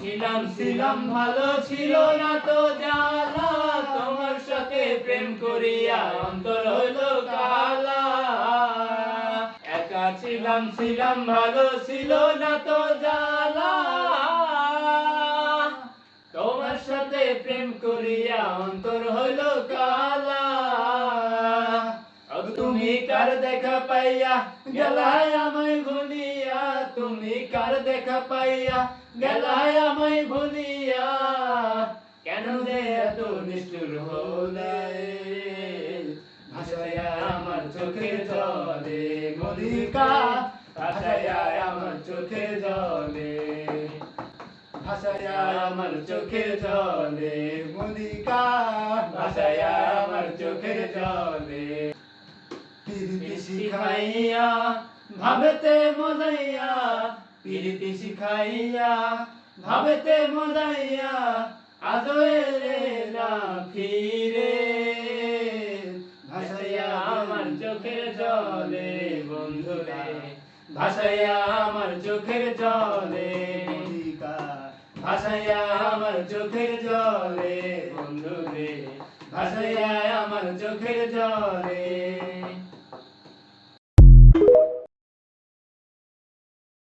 ছিলাম ছিলাম ভালো ছিল না তো জ্বালা, তোমার সাথে প্রেম করিয়া অন্তর হইল কালা। একা ছিলাম ছিলাম ভালো ছিল না তো জ্বালা, তোমার সাথে প্রেম করিয়া অন্তর হইল কালা। তুমি কার দেখা পাইয়া গেলায় আমায় ভুলিয়া, তুমি কার দেখা পাইয়া গেলায় আমায় ভুলিয়া, কেন যে এত নিষ্ঠুর হলে ভাসাইয়া আমার চোখের জলে মল্লিকা, ভাসাইয়া আমার চোখের জলে, ভাসাইয়া আমার চোখের জলে মল্লিকা, ভাসাইয়া আমার চোখের জলে। প্রীতি শিখাইয়া ভাবেতে মজাইয়া, প্রীতি শিখাইয়া ভাবেতে মজাইয়া, আজও এলে না ফিরে, ভাসাইয়া আমার চোখের জলে বন্ধুরে, ভাসাইয়া আমার চোখের জলে মল্লিকা, ভাসাইয়া আমার চোখের জলে বন্ধুরে, ভাসাইয়া আমার চোখের জলে।